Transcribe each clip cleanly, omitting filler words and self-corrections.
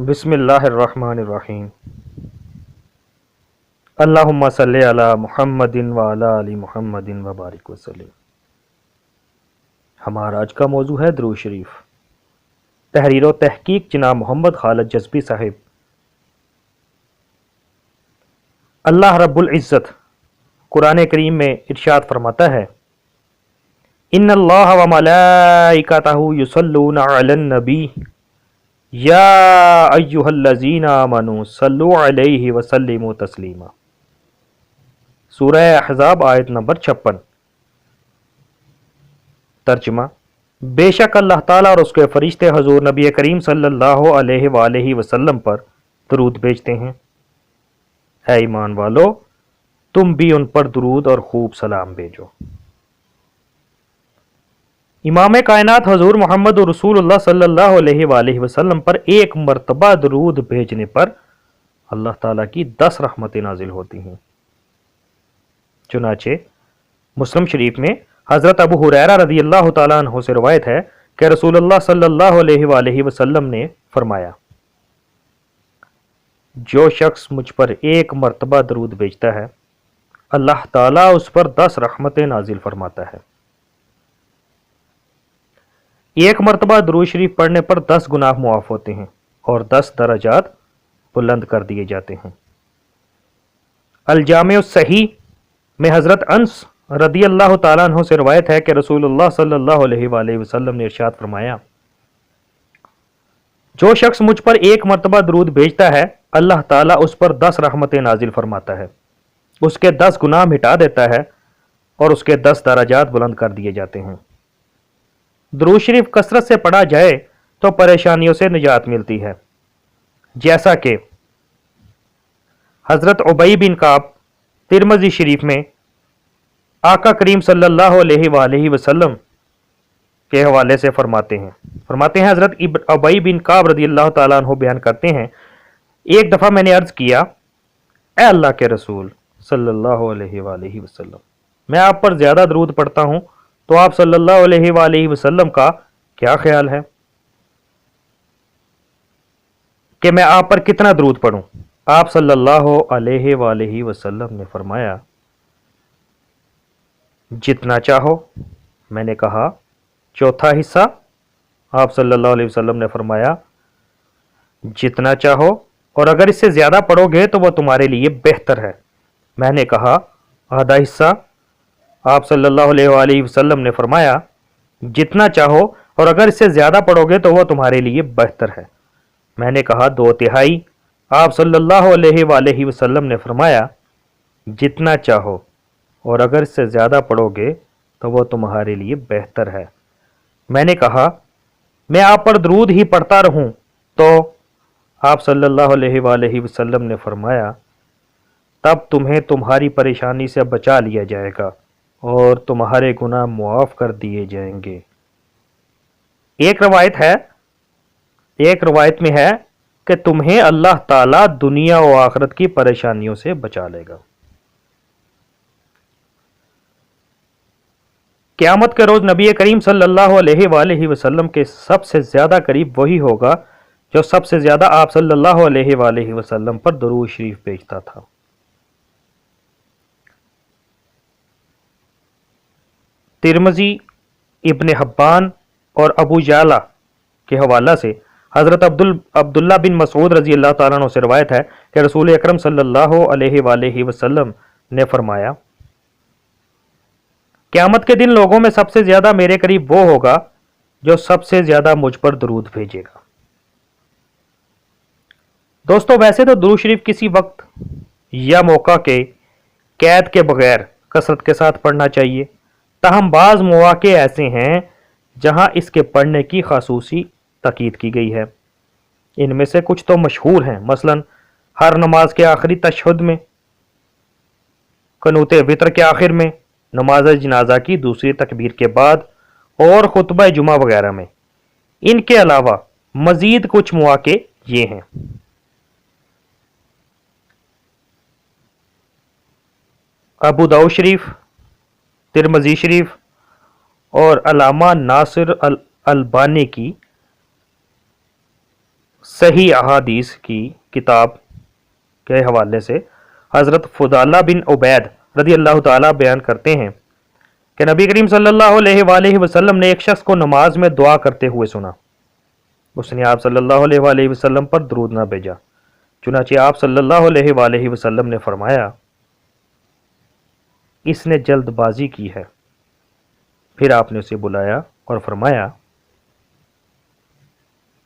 بسم اللہ الرحمن الرحیم۔ اللہم صلی علی محمد وعلی آل محمد وبارک وسلم۔ ہمارا آج کا موضوع ہے درود شریف۔ تحریر و تحقیق جناب محمد خالد جذبی صاحب۔ اللہ رب العزت قرآن کریم میں ارشاد فرماتا ہے، ان اللہ و ملائکتہ یصلون علی النبی یا ایہا الذین آمنوا صلوا علیہ وسلموا تسلیما۔ سورہ احزاب آیت نمبر 56۔ ترجمہ: بے شک اللہ تعالیٰ اور اس کے فرشتے حضور نبی کریم صلی اللہ علیہ وآلہ وسلم پر درود بھیجتے ہیں۔ اے ایمان والو، تم بھی ان پر درود اور خوب سلام بھیجو۔ امام کائنات حضور محمد رسول اللہ صلی اللہ علیہ وآلہ وسلم پر ایک مرتبہ درود بھیجنے پر اللہ تعالیٰ کی 10 رحمتیں نازل ہوتی ہیں۔ چنانچہ مسلم شریف میں حضرت ابو ہریرہ رضی اللہ تعالیٰ عنہ سے روایت ہے کہ رسول اللہ صلی اللہ علیہ وآلہ وسلم نے فرمایا، جو شخص مجھ پر ایک مرتبہ درود بھیجتا ہے اللہ تعالیٰ اس پر 10 رحمتیں نازل فرماتا ہے۔ ایک مرتبہ درود شریف پڑھنے پر 10 گناہ معاف ہوتے ہیں اور 10 درجات بلند کر دیے جاتے ہیں۔ الجامع الصحیح میں حضرت انس رضی اللہ تعالیٰ عنہ سے روایت ہے کہ رسول اللہ صلی اللہ علیہ وآلہ وسلم نے ارشاد فرمایا، جو شخص مجھ پر ایک مرتبہ درود بھیجتا ہے اللہ تعالیٰ اس پر 10 رحمتیں نازل فرماتا ہے، اس کے 10 گناہ مٹا دیتا ہے اور اس کے 10 درجات بلند کر دیے جاتے ہیں۔ درود شریف کثرت سے پڑھا جائے تو پریشانیوں سے نجات ملتی ہے، جیسا کہ حضرت ابی بن کعب ترمذی شریف میں آقا کریم صلی اللہ علیہ وآلہ وسلم کے حوالے سے فرماتے ہیں حضرت ابی بن کعب رضی اللہ تعالیٰ عنہ بیان کرتے ہیں، ایک دفعہ میں نے عرض کیا، اے اللہ کے رسول صلی اللہ علیہ وآلہ وسلم، میں آپ پر زیادہ درود پڑھتا ہوں تو آپ صلی اللہ علیہ وآلہ وسلم کا کیا خیال ہے کہ میں آپ پر کتنا درود پڑھوں؟ آپ صلی اللہ علیہ وآلہ وسلم نے فرمایا، جتنا چاہو۔ میں نے کہا، چوتھا حصہ؟ آپ صلی اللہ علیہ وسلم نے فرمایا، جتنا چاہو، اور اگر اس سے زیادہ پڑھو گے تو وہ تمہارے لیے بہتر ہے۔ میں نے کہا، آدھا حصہ؟ آپ صلی اللہ علیہ وآلہ وسلم نے فرمایا، جتنا چاہو، اور اگر اس سے زیادہ پڑھو گے تو وہ تمہارے لیے بہتر ہے۔ میں نے کہا، 2/3؟ آپ صلی اللہ علیہ وآلہ وسلم نے فرمایا، جتنا چاہو، اور اگر اس سے زیادہ پڑھو گے تو وہ تمہارے لیے بہتر ہے۔ میں نے کہا، میں آپ پر درود ہی پڑھتا رہوں تو؟ آپ صلی اللہ علیہ وآلہ وسلم نے فرمایا، تب تمہیں تمہاری پریشانی سے بچا لیا جائے گا اور تمہارے گناہ معاف کر دیے جائیں گے۔ ایک روایت میں ہے کہ تمہیں اللہ تعالیٰ دنیا و آخرت کی پریشانیوں سے بچا لے گا۔ قیامت کے روز نبی کریم صلی اللہ علیہ وآلہ وسلم کے سب سے زیادہ قریب وہی ہوگا جو سب سے زیادہ آپ صلی اللہ علیہ وآلہ وسلم پر درود شریف بھیجتا تھا۔ ترمذی، ابن حبان اور ابو یعلا کے حوالہ سے حضرت عبداللہ بن مسعود رضی اللہ تعالیٰ عنہ سے روایت ہے کہ رسول اکرم صلی اللہ علیہ وآلہ وسلم نے فرمایا، قیامت کے دن لوگوں میں سب سے زیادہ میرے قریب وہ ہوگا جو سب سے زیادہ مجھ پر درود بھیجے گا۔ دوستو، ویسے تو درود شریف کسی وقت یا موقع کے قید کے بغیر کثرت کے ساتھ پڑھنا چاہیے، تاہم بعض مواقع ایسے ہیں جہاں اس کے پڑھنے کی خصوصی تاکید کی گئی ہے۔ ان میں سے کچھ تو مشہور ہیں، مثلا ہر نماز کے آخری تشہد میں، قنوت وتر کے آخر میں، نماز جنازہ کی دوسری تکبیر کے بعد اور خطبہ جمعہ وغیرہ میں۔ ان کے علاوہ مزید کچھ مواقع یہ ہیں: ابو داؤد شریف، ترمذی شریف اور علامہ ناصر البانی کی صحیح احادیث کی کتاب کے حوالے سے حضرت فضالہ بن عبید رضی اللہ تعالیٰ بیان کرتے ہیں کہ نبی کریم صلی اللہ علیہ وآلہ وسلم نے ایک شخص کو نماز میں دعا کرتے ہوئے سنا۔ اس نے آپ صلی اللہ علیہ وآلہ وسلم پر درود نہ بھیجا، چنانچہ آپ صلی اللہ علیہ وآلہ وسلم نے فرمایا اس نے جلد بازی کی ہے۔ پھر آپ نے اسے بلایا اور فرمایا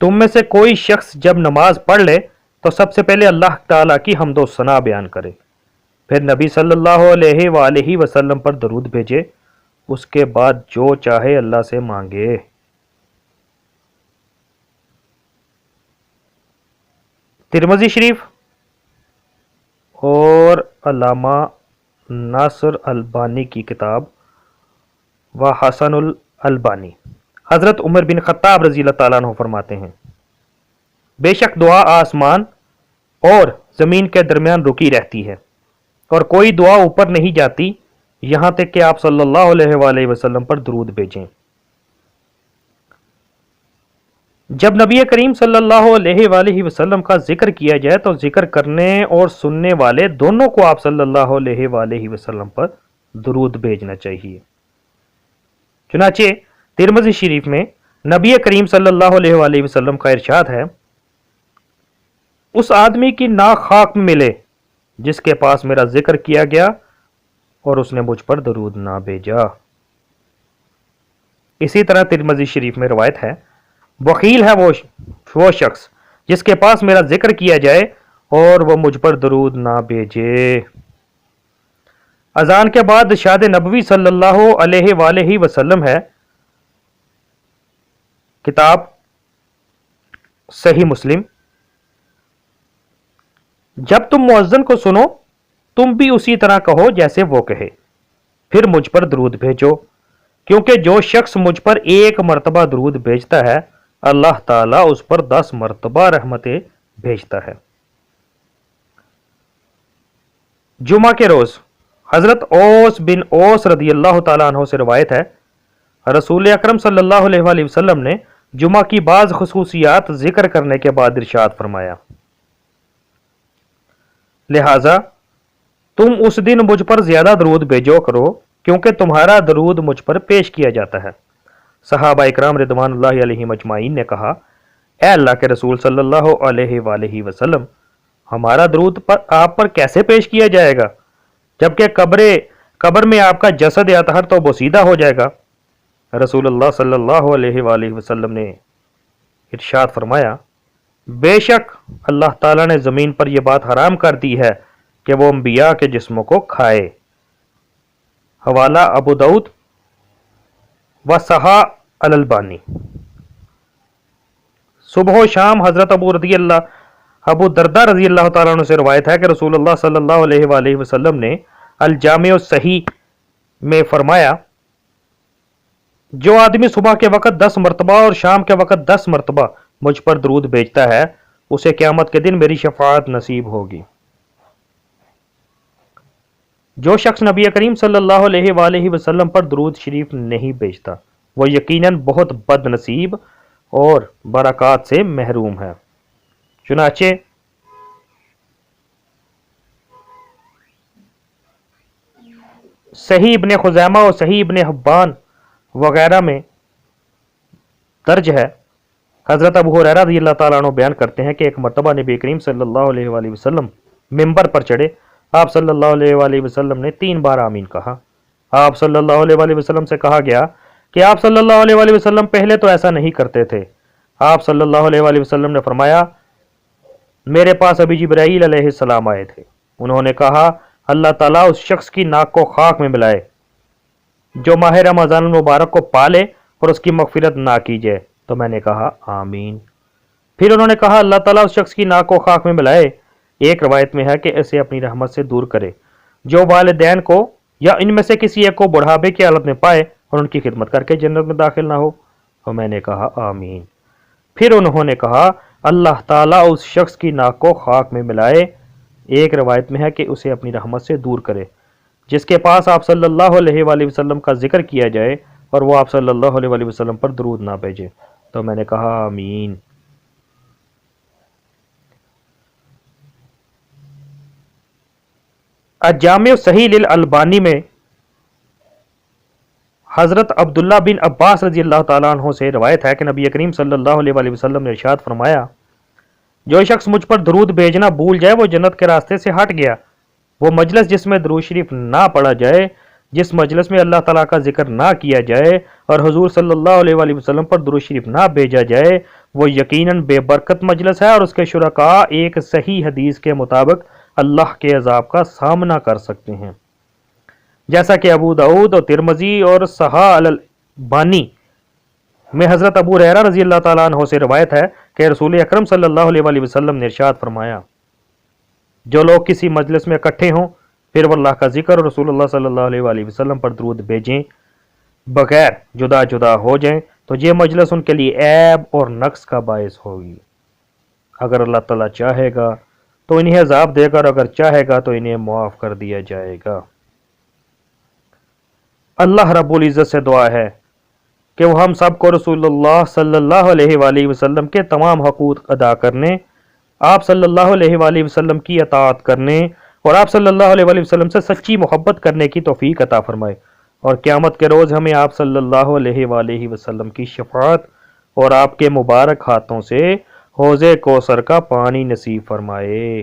تم میں سے کوئی شخص جب نماز پڑھ لے تو سب سے پہلے اللہ تعالیٰ کی حمد و ثنا بیان کرے، پھر نبی صلی اللہ علیہ وآلہ وسلم پر درود بھیجے، اس کے بعد جو چاہے اللہ سے مانگے۔ ترمذی شریف اور علامہ ناصر البانی کی کتاب و حسن البانی۔ حضرت عمر بن خطاب رضی اللہ تعالیٰ عنہ فرماتے ہیں بے شک دعا آسمان اور زمین کے درمیان رکی رہتی ہے اور کوئی دعا اوپر نہیں جاتی یہاں تک کہ آپ صلی اللہ علیہ وآلہ وسلم پر درود بھیجیں۔ جب نبی کریم صلی اللہ علیہ وآلہ وسلم کا ذکر کیا جائے تو ذکر کرنے اور سننے والے دونوں کو آپ صلی اللہ علیہ وآلہ وسلم پر درود بھیجنا چاہیے۔ چنانچہ ترمذی شریف میں نبی کریم صلی اللہ علیہ وآلہ وسلم کا ارشاد ہے اس آدمی کی ناک خاک میں ملے جس کے پاس میرا ذکر کیا گیا اور اس نے مجھ پر درود نہ بھیجا۔ اسی طرح ترمذی شریف میں روایت ہے بخیل ہے وہ شخص جس کے پاس میرا ذکر کیا جائے اور وہ مجھ پر درود نہ بھیجے۔ اذان کے بعد ارشاد نبوی صلی اللہ علیہ وآلہ وسلم ہے، کتاب صحیح مسلم، جب تم مؤذن کو سنو تم بھی اسی طرح کہو جیسے وہ کہے، پھر مجھ پر درود بھیجو، کیونکہ جو شخص مجھ پر ایک مرتبہ درود بھیجتا ہے اللہ تعالیٰ اس پر 10 مرتبہ رحمتیں بھیجتا ہے۔ جمعہ کے روز حضرت اوس بن اوس رضی اللہ تعالیٰ عنہ سے روایت ہے رسول اکرم صلی اللہ علیہ وآلہ وسلم نے جمعہ کی بعض خصوصیات ذکر کرنے کے بعد ارشاد فرمایا لہذا تم اس دن مجھ پر زیادہ درود بھیجو کرو کیونکہ تمہارا درود مجھ پر پیش کیا جاتا ہے۔ صحابہ اکرام رضوان اللہ علیہم اجمعین نے کہا اے اللہ کے رسول صلی اللہ علیہ وآلہ وسلم ہمارا درود آپ پر کیسے پیش کیا جائے گا جبکہ قبر میں آپ کا جسد اطہر تو بوسیدہ ہو جائے گا۔ رسول اللہ صلی اللہ علیہ وآلہ وسلم نے ارشاد فرمایا بے شک اللہ تعالیٰ نے زمین پر یہ بات حرام کر دی ہے کہ وہ انبیاء کے جسموں کو کھائے۔ حوالہ ابو داؤد و صحاح الالبانی۔ صبح و شام حضرت ابو دردہ رضی اللہ تعالیٰ عنہ سے روایت ہے کہ رسول اللہ صلی اللہ علیہ وآلہ وسلم نے الجامع الصحیح میں فرمایا جو آدمی صبح کے وقت 10 مرتبہ اور شام کے وقت 10 مرتبہ مجھ پر درود بھیجتا ہے اسے قیامت کے دن میری شفاعت نصیب ہوگی۔ جو شخص نبی کریم صلی اللہ علیہ وآلہ وسلم پر درود شریف نہیں بھیجتا وہ یقیناً بہت بد نصیب اور برکات سے محروم ہے۔ چنانچہ صحیح ابن خزیمہ اور صحیح ابن حبان وغیرہ میں درج ہے حضرت ابو ہریرہ رضی اللہ تعالیٰ عنہ بیان کرتے ہیں کہ ایک مرتبہ نبی کریم صلی اللہ علیہ وآلہ وسلم ممبر پر چڑھے، آپ صلی اللہ علیہ وآلہ وسلم نے 3 بار آمین کہا۔ آپ صلی اللہ علیہ وآلہ وسلم سے کہا گیا کہ آپ صلی اللہ علیہ وآلہ وسلم پہلے تو ایسا نہیں کرتے تھے۔ آپ صلی اللہ علیہ وآلہ وسلم نے فرمایا میرے پاس ابھی جبرائیل علیہ السلام آئے تھے، انہوں نے کہا اللہ تعالیٰ اس شخص کی ناک کو خاک میں ملائے جو ماہ رمضان المبارک کو پالے اور اس کی مغفرت نہ کی جائے، تو میں نے کہا آمین۔ پھر انہوں نے کہا اللہ تعالیٰ اس شخص کی ناک کو خاک میں ملائے، ایک روایت میں ہے کہ اسے اپنی رحمت سے دور کرے جو والدین کو یا ان میں سے کسی ایک کو بڑھاپے کی حالت میں پائے اور ان کی خدمت کر کے جنت میں داخل نہ ہو، تو میں نے کہا آمین۔ پھر انہوں نے کہا اللہ تعالیٰ اس شخص کی ناک کو خاک میں ملائے، ایک روایت میں ہے کہ اسے اپنی رحمت سے دور کرے جس کے پاس آپ صلی اللہ علیہ وآلہ وسلم کا ذکر کیا جائے اور وہ آپ صلی اللہ علیہ وآلہ وسلم پر درود نہ بھیجے، تو میں نے کہا آمین۔ الجامع صحیح للالبانی میں حضرت عبداللہ بن عباس رضی اللہ تعالیٰ عنہ سے روایت ہے کہ نبی کریم صلی اللہ علیہ وآلہ وسلم نے ارشاد فرمایا، جو شخص مجھ پر درود بھیجنا بھول جائے وہ جنت کے راستے سے ہٹ گیا۔ وہ مجلس جس میں درود شریف نہ پڑھا جائے، جس مجلس میں اللہ تعالیٰ کا ذکر نہ کیا جائے اور حضور صلی اللہ علیہ وآلہ وسلم پر درود شریف نہ بھیجا جائے، وہ یقیناً بے برکت مجلس ہے اور اس کے شرکاء ایک صحیح حدیث کے مطابق اللہ کے عذاب کا سامنا کر سکتے ہیں، جیسا کہ ابو داؤد اور ترمذی اور صحاح الالبانی میں حضرت ابو ہریرہ رضی اللہ تعالیٰ عنہ سے روایت ہے کہ رسول اکرم صلی اللہ علیہ وآلہ وسلم نے ارشاد فرمایا، جو لوگ کسی مجلس میں اکٹھے ہوں پھر وہ اللہ کا ذکر اور رسول اللہ صلی اللہ علیہ وآلہ وسلم پر درود بھیجیں بغیر جدا جدا ہو جائیں تو یہ مجلس ان کے لیے عیب اور نقص کا باعث ہوگی۔ اگر اللہ تعالیٰ چاہے گا تو انہیں عذاب دے گا اور اگر چاہے گا تو انہیں معاف کر دیا جائے گا۔ اللہ رب العزت سے دعا ہے کہ وہ ہم سب کو رسول اللہ صلی اللہ علیہ وآلہ وسلم کے تمام حقوق ادا کرنے، آپ صلی اللہ علیہ وآلہ وسلم کی اطاعت کرنے اور آپ صلی اللہ علیہ وآلہ وسلم سے سچی محبت کرنے کی توفیق عطا فرمائے، اور قیامت کے روز ہمیں آپ صلی اللہ علیہ وآلہ وسلم کی شفاعت اور آپ کے مبارک ہاتھوں سے حوض کوثر کا پانی نصیب فرمائے۔